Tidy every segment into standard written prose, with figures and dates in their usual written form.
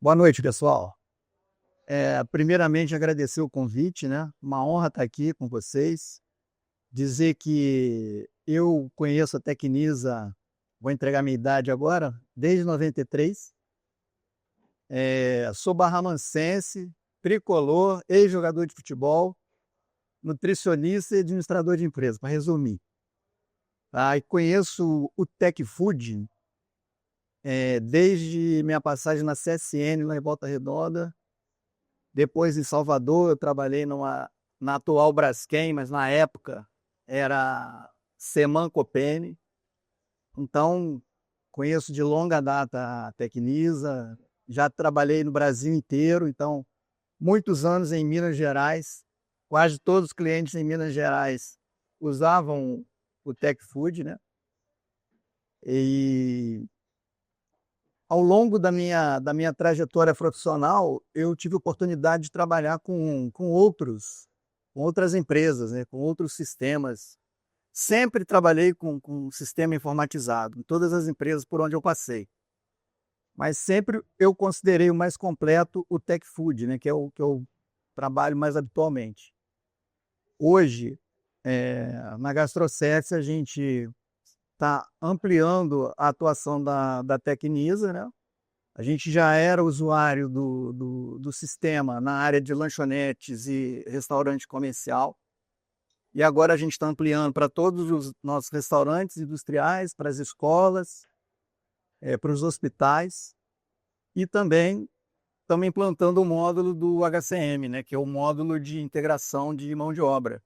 Boa noite, pessoal. Primeiramente, agradecer o convite, né? Uma honra estar aqui com vocês. Dizer que eu conheço a Tecnisa, vou entregar minha idade agora, desde 93. Sou barramancense, tricolor, ex-jogador de futebol, nutricionista e administrador de empresa, para resumir. E conheço o Tech Food desde minha passagem na CSN, lá em Volta Redonda. Depois, em Salvador, eu trabalhei na atual Braskem, mas na época era Seman Copene. Então, conheço de longa data a Tecnisa, já trabalhei no Brasil inteiro, então, muitos anos em Minas Gerais. Quase todos os clientes em Minas Gerais usavam o Tech Food, né? E ao longo da minha trajetória profissional, eu tive oportunidade de trabalhar com outras empresas, né, com outros sistemas. Sempre trabalhei com sistema informatizado, em todas as empresas por onde eu passei. Mas sempre eu considerei o mais completo o Tech Food, né, que é o que eu trabalho mais habitualmente. Hoje, na GastroService, a gente está ampliando a atuação da Tecnisa, né? A gente já era usuário do sistema na área de lanchonetes e restaurante comercial. E agora a gente está ampliando para todos os nossos restaurantes industriais, para as escolas, para os hospitais. E também estamos implantando o módulo do HCM, né, que é o módulo de integração de mão de obra,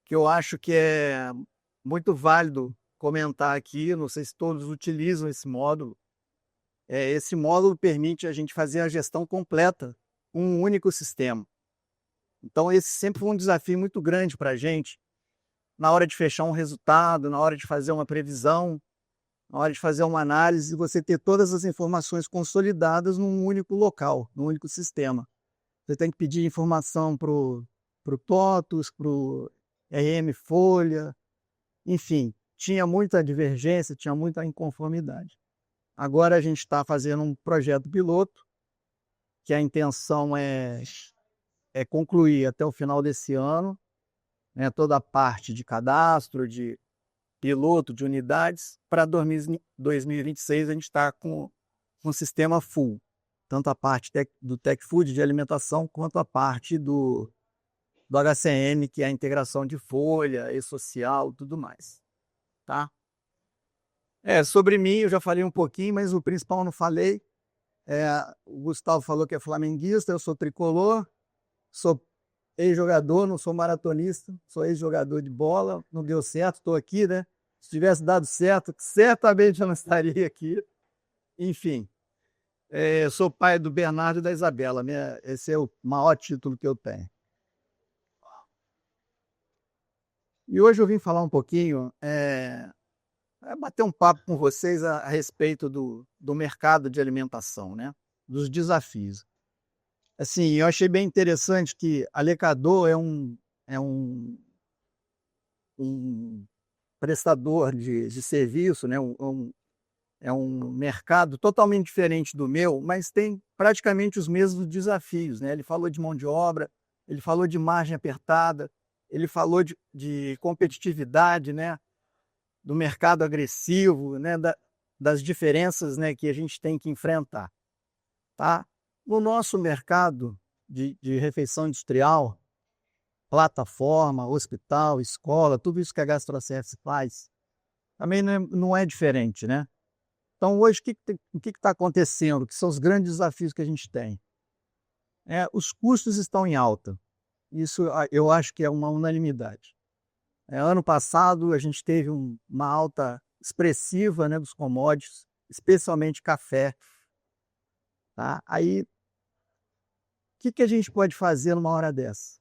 que eu acho que é muito válido comentar aqui. Não sei se todos utilizam esse módulo. Esse módulo permite a gente fazer a gestão completa com um único sistema. Então, esse sempre foi um desafio muito grande para a gente, na hora de fechar um resultado, na hora de fazer uma previsão, na hora de fazer uma análise, você ter todas as informações consolidadas num único local, num único sistema. Você tem que pedir informação para o TOTUS, para o RM Folha, enfim, tinha muita divergência, tinha muita inconformidade. Agora a gente está fazendo um projeto piloto, que a intenção é concluir até o final desse ano, né, toda a parte de cadastro, de piloto, de unidades. Para 2026 a gente está com um sistema full, tanto a parte do Tech Food, de alimentação, quanto a parte do HCM, que é a integração de folha, e-social, tudo mais. Tá? Sobre mim eu já falei um pouquinho, mas o principal eu não falei. O Gustavo falou que é flamenguista, eu sou tricolor, sou ex-jogador, não sou maratonista, sou ex-jogador de bola, não deu certo, estou aqui, né? Se tivesse dado certo, certamente eu não estaria aqui. Enfim, sou pai do Bernardo e da Isabela, esse é o maior título que eu tenho. E hoje eu vim falar um pouquinho, bater um papo com vocês a respeito do mercado de alimentação, né? Dos desafios. Assim, eu achei bem interessante que a Lecador é um prestador de serviço, né? É um mercado totalmente diferente do meu, mas tem praticamente os mesmos desafios, né? Ele falou de mão de obra, ele falou de margem apertada, ele falou de competitividade, né? Do mercado agressivo, né? Das diferenças, né, que a gente tem que enfrentar. Tá? No nosso mercado de refeição industrial, plataforma, hospital, escola, tudo isso que a GastroService faz, também não é diferente, né? Então, hoje, o que está acontecendo? Que são os grandes desafios que a gente tem? Os custos estão em alta. Isso eu acho que é uma unanimidade. Ano passado, a gente teve uma alta expressiva, né, dos commodities, especialmente café. Tá? Aí, o que a gente pode fazer numa hora dessa?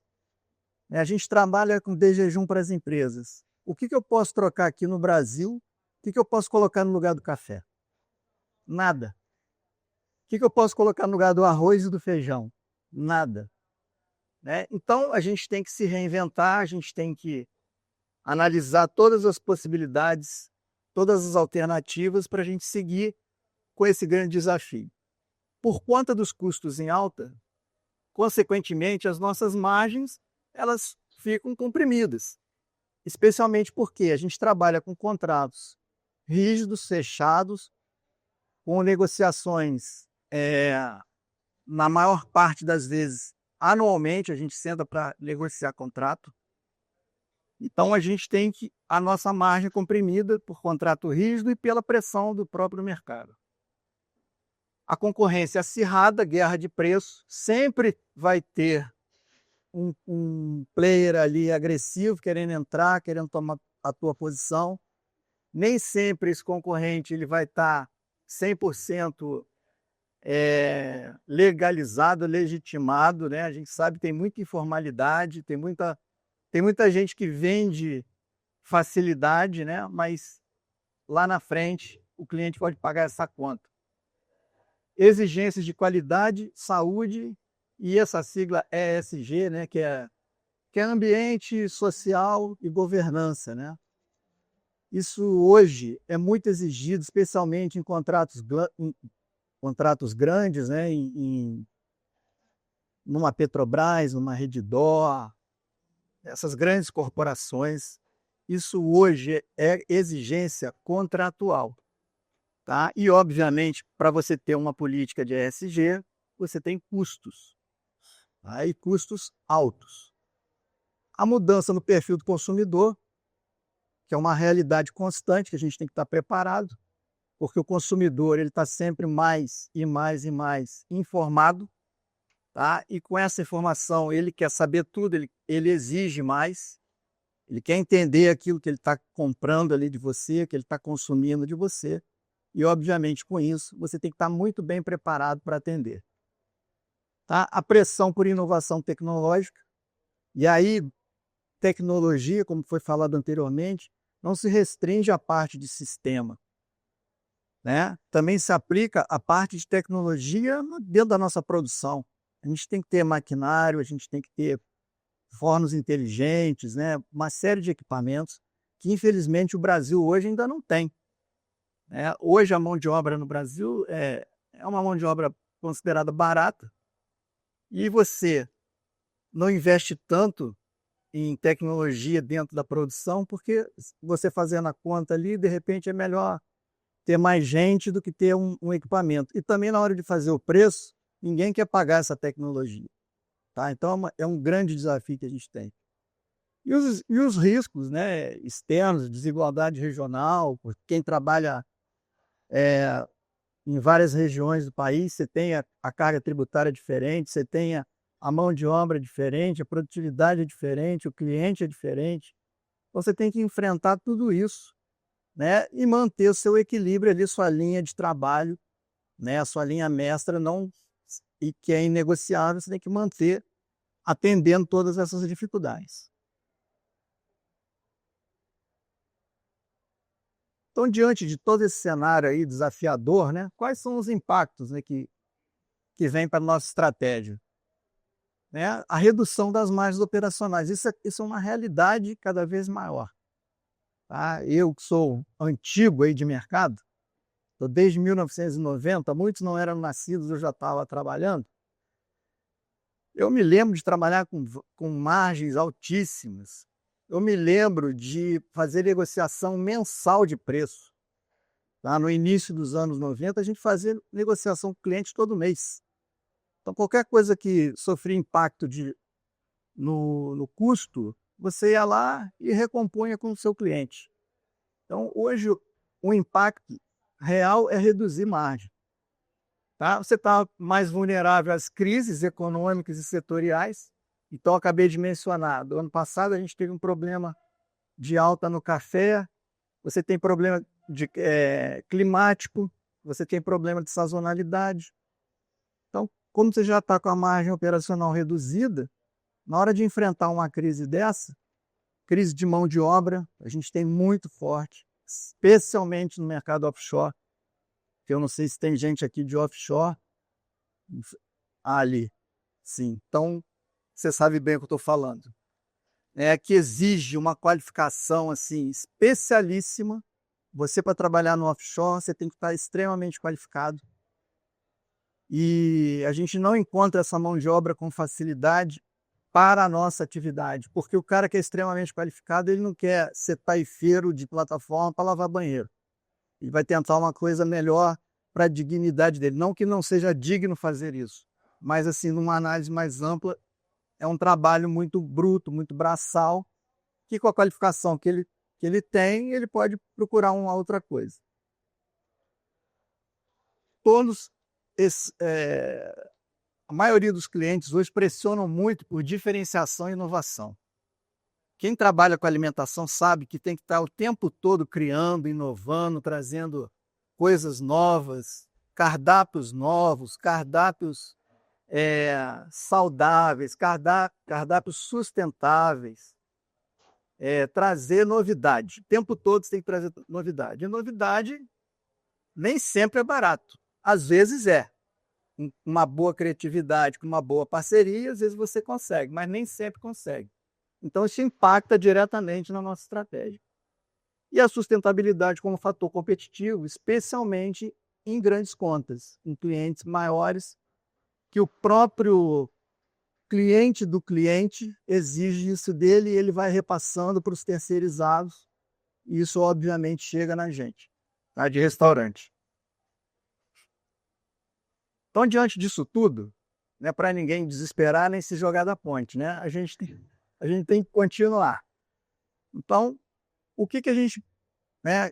A gente trabalha com de jejum para as empresas. O que eu posso trocar aqui no Brasil? O que eu posso colocar no lugar do café? Nada. O que eu posso colocar no lugar do arroz e do feijão? Nada. Né? Então, a gente tem que se reinventar, a gente tem que analisar todas as possibilidades, todas as alternativas para a gente seguir com esse grande desafio. por conta dos custos em alta, consequentemente, as nossas margens elas ficam comprimidas, especialmente porque a gente trabalha com contratos rígidos, fechados, com negociações, na maior parte das vezes, anualmente, a gente senta para negociar contrato. Então, a gente tem a nossa margem comprimida por contrato rígido e pela pressão do próprio mercado. A concorrência acirrada, guerra de preço, sempre vai ter um player ali agressivo, querendo entrar, querendo tomar a tua posição. Nem sempre esse concorrente ele vai estar 100% legalizado, legitimado, né? A gente sabe que tem muita informalidade, tem muita gente que vende facilidade, né? Mas lá na frente o cliente pode pagar essa conta. Exigências de qualidade, saúde e essa sigla ESG, né? Que é ambiente social e governança, né? Isso hoje é muito exigido, especialmente em contratos grandes, né? Numa Petrobras, numa Redditor, essas grandes corporações. Isso hoje é exigência contratual, tá? E, obviamente, para você ter uma política de ESG, você tem custos, tá? E custos altos. A mudança no perfil do consumidor, que é uma realidade constante, que a gente tem que estar preparado, porque o consumidor ele está sempre mais e mais e mais informado, tá? E com essa informação ele quer saber tudo, ele exige mais, ele quer entender aquilo que ele está comprando ali de você, que ele está consumindo de você, e obviamente com isso você tem que estar muito bem preparado para atender. Tá? A pressão por inovação tecnológica, e aí tecnologia, como foi falado anteriormente, não se restringe à parte de sistema, né? Também se aplica a parte de tecnologia dentro da nossa produção. A gente tem que ter maquinário, a gente tem que ter fornos inteligentes, né? Uma série de equipamentos que, infelizmente, o Brasil hoje ainda não tem, né? Hoje, a mão de obra no Brasil é uma mão de obra considerada barata e você não investe tanto em tecnologia dentro da produção, porque você fazendo a conta ali, de repente é melhor ter mais gente do que ter um equipamento. E também na hora de fazer o preço, ninguém quer pagar essa tecnologia, tá? Então é um grande desafio que a gente tem. E os riscos, né, externos, desigualdade regional, por quem trabalha em várias regiões do país, você tem a carga tributária diferente, você tem a mão de obra diferente, a produtividade é diferente, o cliente é diferente. Então, você tem que enfrentar tudo isso, né? E manter o seu equilíbrio ali, sua linha de trabalho, né? A sua linha mestra não e que é inegociável, você tem que manter atendendo todas essas dificuldades. Então, diante de todo esse cenário aí desafiador, né? Quais são os impactos, né, que vêm para a nossa estratégia? Né? A redução das margens operacionais. Isso é uma realidade cada vez maior. Tá? Eu que sou antigo aí de mercado, tô desde 1990, muitos não eram nascidos, eu já estava trabalhando. Eu me lembro de trabalhar com margens altíssimas. Eu me lembro de fazer negociação mensal de preço. Tá? No início dos anos 90, a gente fazia negociação com o cliente todo mês. Então, qualquer coisa que sofria impacto no custo, você ia lá e recompunha com o seu cliente. Então, hoje, o impacto real é reduzir margem. Tá? Você está mais vulnerável às crises econômicas e setoriais. Então, acabei de mencionar, do ano passado a gente teve um problema de alta no café, você tem problema climático, você tem problema de sazonalidade. Então, como você já está com a margem operacional reduzida, na hora de enfrentar uma crise dessa, crise de mão de obra, a gente tem muito forte, especialmente no mercado offshore, que eu não sei se tem gente aqui de offshore. Ali, sim. Então, você sabe bem o que eu estou falando. É que exige uma qualificação assim especialíssima. Você, para trabalhar no offshore, você tem que estar extremamente qualificado. e a gente não encontra essa mão de obra com facilidade para a nossa atividade, porque o cara que é extremamente qualificado, ele não quer ser taifeiro de plataforma para lavar banheiro. Ele vai tentar uma coisa melhor para a dignidade dele. Não que não seja digno fazer isso, mas assim, numa análise mais ampla, é um trabalho muito bruto, muito braçal, que com a qualificação que ele tem, ele pode procurar uma outra coisa. Todos a maioria dos clientes hoje pressionam muito por diferenciação e inovação. Quem trabalha com alimentação sabe que tem que estar o tempo todo criando, inovando, trazendo coisas novas, cardápios saudáveis, cardápios sustentáveis, trazer novidade. O tempo todo você tem que trazer novidade. E novidade nem sempre é barato. Às vezes é. Com uma boa criatividade, com uma boa parceria, às vezes você consegue, mas nem sempre consegue. Então, isso impacta diretamente na nossa estratégia. E a sustentabilidade como fator competitivo, especialmente em grandes contas, em clientes maiores, que o próprio cliente do cliente exige isso dele e ele vai repassando para os terceirizados. E isso, obviamente, chega na gente, tá? De restaurante. Então, diante disso tudo, não é para ninguém desesperar nem se jogar da ponte, né? A gente tem que continuar. Então, o que a gente, né?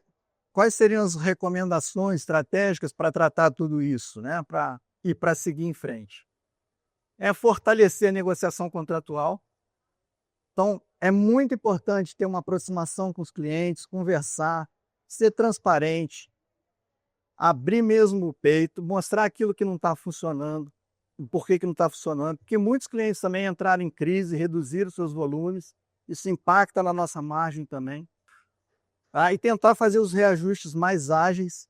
Quais seriam as recomendações estratégicas para tratar tudo isso, né? Para seguir em frente? É fortalecer a negociação contratual. Então, é muito importante ter uma aproximação com os clientes, conversar, ser transparente, abrir mesmo o peito, mostrar aquilo que não está funcionando, por que não está funcionando, porque muitos clientes também entraram em crise, reduziram seus volumes, isso impacta na nossa margem também. E tentar fazer os reajustes mais ágeis.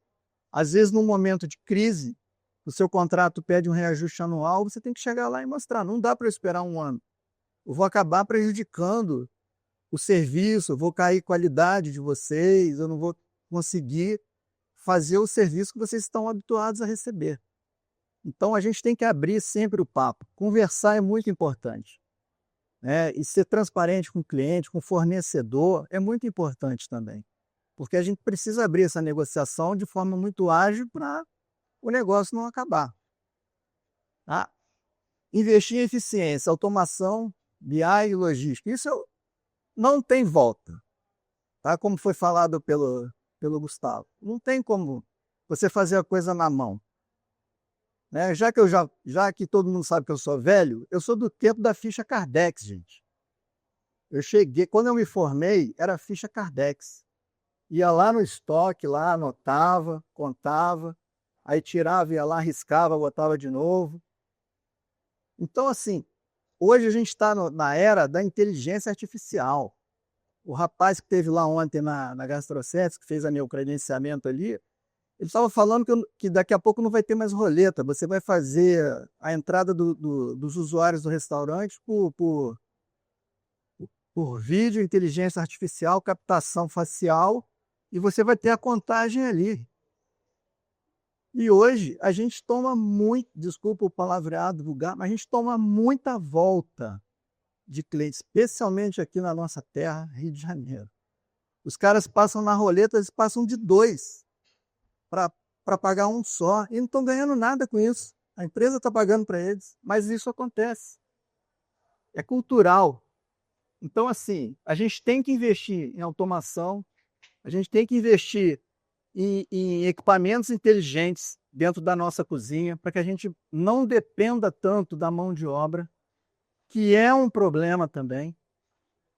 Às vezes, num momento de crise, o seu contrato pede um reajuste anual, você tem que chegar lá e mostrar, não dá para esperar um ano. Eu vou acabar prejudicando o serviço, eu vou cair qualidade de vocês, eu não vou conseguir fazer o serviço que vocês estão habituados a receber. Então, a gente tem que abrir sempre o papo. Conversar é muito importante, né? E ser transparente com o cliente, com o fornecedor, é muito importante também. Porque a gente precisa abrir essa negociação de forma muito ágil para o negócio não acabar. Tá? Investir em eficiência, automação, BI e logística. Isso não tem volta. Tá? Como foi falado pelo Gustavo. Não tem como você fazer a coisa na mão. Né? Já que todo mundo sabe que eu sou velho, eu sou do tempo da ficha Cardex, gente. Eu cheguei, quando eu me formei, era ficha Cardex. Ia lá no estoque, lá anotava, contava, aí tirava, ia lá, riscava, botava de novo. Então, assim, hoje a gente está na era da inteligência artificial. O rapaz que esteve lá ontem na Gastrocets, que fez meu credenciamento ali, ele estava falando que daqui a pouco não vai ter mais roleta, você vai fazer a entrada dos usuários do restaurante por vídeo, inteligência artificial, captação facial, e você vai ter a contagem ali. E hoje a gente toma muito, desculpa o palavreado vulgar, mas a gente toma muita volta de clientes, especialmente aqui na nossa terra, Rio de Janeiro. Os caras passam na roleta, eles passam de 2 para pagar um só e não estão ganhando nada com isso. A empresa está pagando para eles, mas isso acontece. É cultural. Então, assim, a gente tem que investir em automação, a gente tem que investir em equipamentos inteligentes dentro da nossa cozinha, para que a gente não dependa tanto da mão de obra, que é um problema também.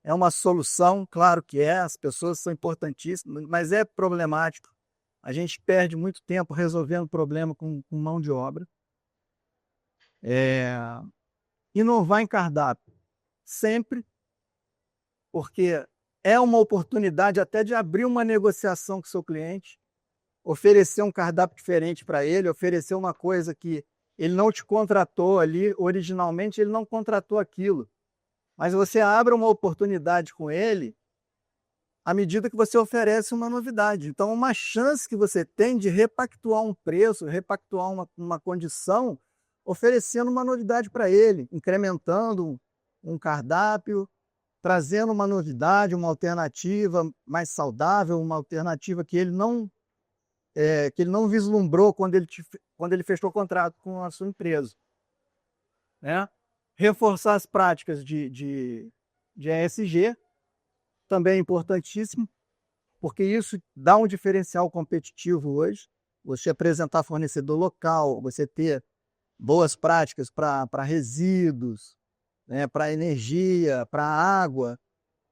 É uma solução, claro que é, as pessoas são importantíssimas, mas é problemático. A gente perde muito tempo resolvendo problema com mão de obra. Inovar em cardápio, sempre, porque é uma oportunidade até de abrir uma negociação com o seu cliente, oferecer um cardápio diferente para ele, oferecer uma coisa que ele não te contratou ali, originalmente ele não contratou aquilo. Mas você abre uma oportunidade com ele à medida que você oferece uma novidade. Então, uma chance que você tem de repactuar um preço, repactuar uma condição, oferecendo uma novidade para ele, incrementando um cardápio, trazendo uma novidade, uma alternativa mais saudável, uma alternativa que ele não vislumbrou quando ele fechou o contrato com a sua empresa, né? Reforçar as práticas de ESG, também é importantíssimo, porque isso dá um diferencial competitivo hoje. Você apresentar fornecedor local, você ter boas práticas para resíduos, né, para energia, para água,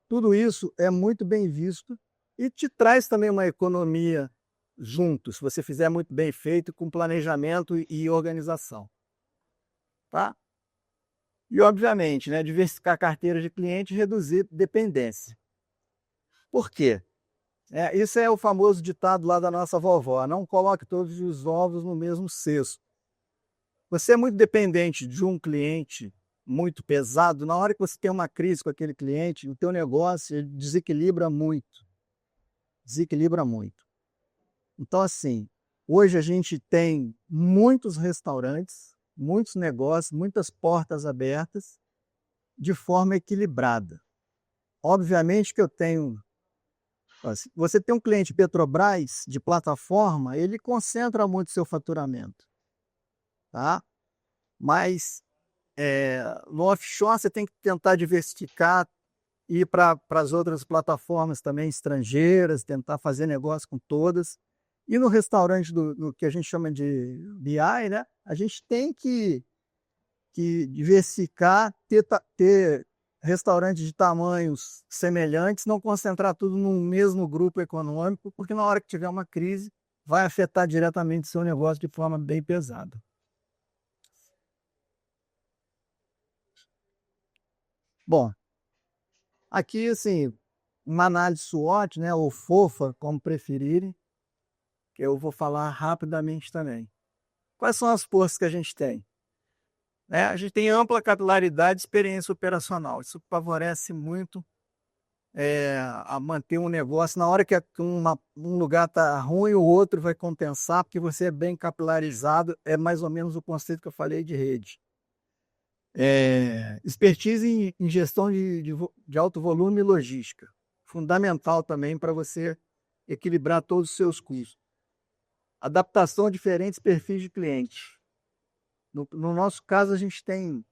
tudo isso é muito bem visto e te traz também uma economia junto, se você fizer muito bem feito, com planejamento e organização. Tá? E, obviamente, né, diversificar a carteira de clientes e reduzir dependência. Por quê? Isso é o famoso ditado lá da nossa vovó: não coloque todos os ovos no mesmo cesto. Você é muito dependente de um cliente muito pesado, na hora que você tem uma crise com aquele cliente, o teu negócio ele desequilibra muito. Desequilibra muito. Então, assim, hoje a gente tem muitos restaurantes, muitos negócios, muitas portas abertas, de forma equilibrada. Obviamente que eu tenho... Se você tem um cliente Petrobras de plataforma, ele concentra muito seu faturamento, tá? Mas no offshore você tem que tentar diversificar, ir para as outras plataformas também estrangeiras, tentar fazer negócio com todas. E no restaurante do que a gente chama de BI, né? A gente tem que diversificar, ter restaurantes de tamanhos semelhantes, não concentrar tudo num mesmo grupo econômico, porque na hora que tiver uma crise, vai afetar diretamente o seu negócio de forma bem pesada. Bom, aqui, assim, uma análise SWOT, né, ou FOFA, como preferirem, que eu vou falar rapidamente também. Quais são as forças que a gente tem? A gente tem ampla capilaridade e experiência operacional. Isso favorece muito a manter um negócio. Na hora que um lugar está ruim, o outro vai compensar, porque você é bem capilarizado. É mais ou menos o conceito que eu falei de rede. Expertise em gestão de alto volume e logística. Fundamental também para você equilibrar todos os seus custos. Adaptação a diferentes perfis de cliente. No nosso caso, a gente tem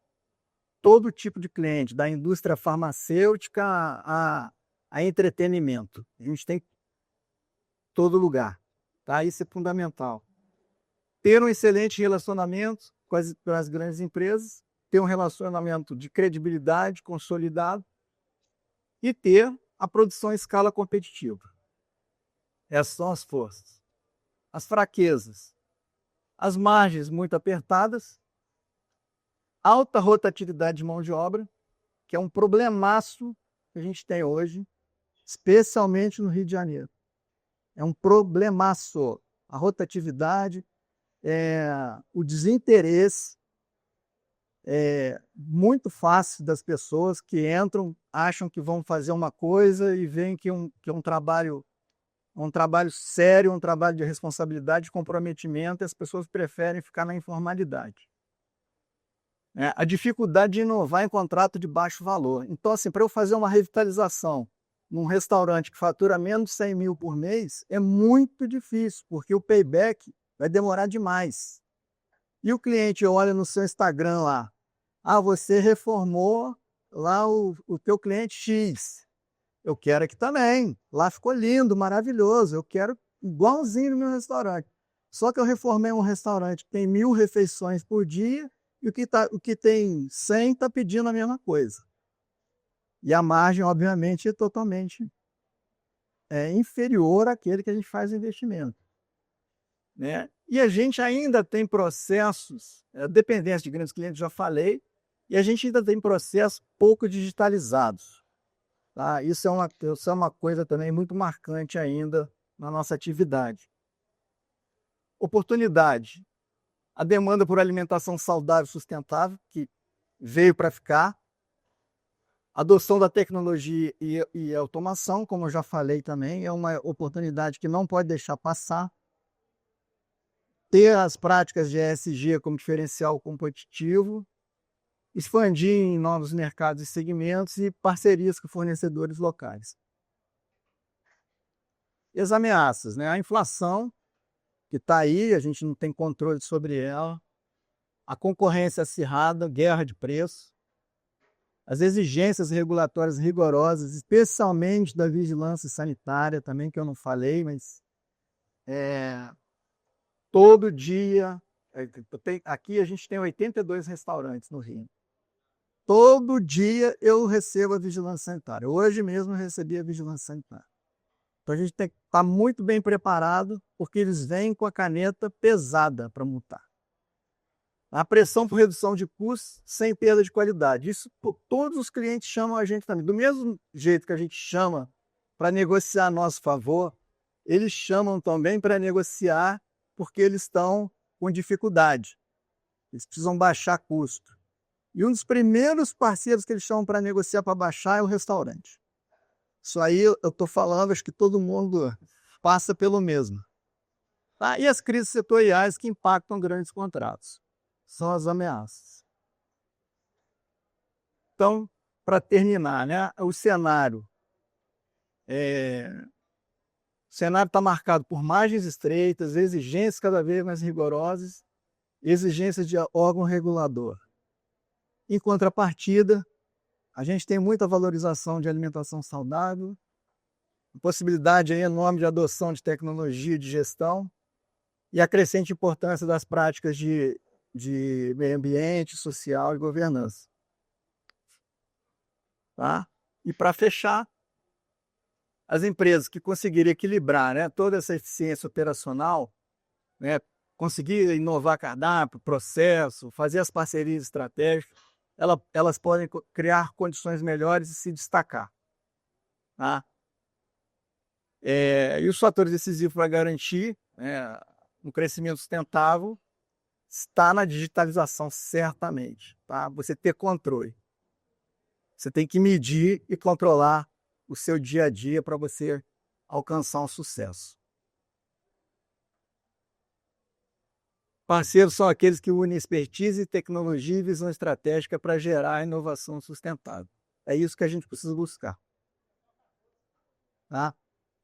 todo tipo de cliente, da indústria farmacêutica a entretenimento. A gente tem todo lugar. Tá? Isso é fundamental. Ter um excelente relacionamento com as grandes empresas, ter um relacionamento de credibilidade consolidado e ter a produção em escala competitiva. Essas são as forças. As fraquezas: as margens muito apertadas, alta rotatividade de mão de obra, que é um problemaço que a gente tem hoje, especialmente no Rio de Janeiro. É um problemaço. A rotatividade, o desinteresse muito fácil das pessoas que entram, acham que vão fazer uma coisa e veem que é um trabalho sério, um trabalho de responsabilidade, de comprometimento, e as pessoas preferem ficar na informalidade. A dificuldade de inovar em contrato de baixo valor. Então, assim, para eu fazer uma revitalização num restaurante que fatura menos de 100 mil por mês, é muito difícil, porque o payback vai demorar demais. E o cliente olha no seu Instagram lá: você reformou lá o teu cliente X. Eu quero aqui também. Lá ficou lindo, maravilhoso. Eu quero igualzinho no meu restaurante. Só que eu reformei um restaurante que tem 1.000 refeições por dia e o que tem 100 está pedindo a mesma coisa. E a margem, obviamente, é totalmente inferior àquele que a gente faz investimento. Né? E a gente ainda tem processos, dependência de grandes clientes, já falei, e a gente ainda tem processos pouco digitalizados. Tá? Isso é uma coisa também muito marcante ainda na nossa atividade. Oportunidade: a demanda por alimentação saudável e sustentável, que veio para ficar. Adoção da tecnologia e automação, como eu já falei também, é uma oportunidade que não pode deixar passar. Ter as práticas de ESG como diferencial competitivo, expandir em novos mercados e segmentos e parcerias com fornecedores locais. E as ameaças, né? A inflação, que está aí, a gente não tem controle sobre ela, a concorrência acirrada, guerra de preço, as exigências regulatórias rigorosas, especialmente da vigilância sanitária também, que eu não falei, mas todo dia, aqui a gente tem 82 restaurantes no Rio. Todo dia eu recebo a vigilância sanitária. Hoje mesmo eu recebi a vigilância sanitária. Então a gente tem que estar muito bem preparado, porque eles vêm com a caneta pesada para multar. A pressão por redução de custos sem perda de qualidade. Isso todos os clientes chamam a gente também. Do mesmo jeito que a gente chama para negociar a nosso favor, eles chamam também para negociar porque eles estão com dificuldade. Eles precisam baixar custo. E um dos primeiros parceiros que eles chamam para negociar para baixar é o restaurante. Isso aí eu estou falando, acho que todo mundo passa pelo mesmo. Tá? E as crises setoriais que impactam grandes contratos. São as ameaças. Então, para terminar, né, o cenário está marcado por margens estreitas, exigências cada vez mais rigorosas, exigências de órgão regulador. Em contrapartida, a gente tem muita valorização de alimentação saudável, possibilidade aí enorme de adoção de tecnologia de gestão e a crescente importância das práticas de meio ambiente, social e governança. Tá? E para fechar, as empresas que conseguirem equilibrar, né, toda essa eficiência operacional, né, conseguir inovar cardápio, processo, fazer as parcerias estratégicas, elas podem criar condições melhores e se destacar. Tá? E os fatores decisivos para garantir um crescimento sustentável está na digitalização, certamente. Tá? Você ter controle. Você tem que medir e controlar o seu dia a dia para você alcançar um sucesso. Parceiros são aqueles que unem expertise, tecnologia e visão estratégica para gerar inovação sustentável. É isso que a gente precisa buscar. Tá?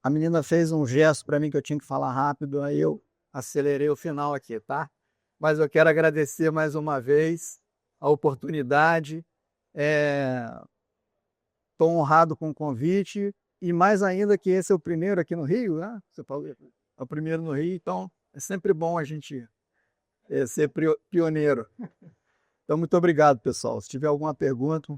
A menina fez um gesto para mim que eu tinha que falar rápido, aí eu acelerei o final aqui, tá? Mas eu quero agradecer mais uma vez a oportunidade. Estou honrado com o convite e mais ainda que esse é o primeiro aqui no Rio, né? Você falou, é o primeiro no Rio, então é sempre bom a gente ser pioneiro. Então, muito obrigado, pessoal. Se tiver alguma pergunta,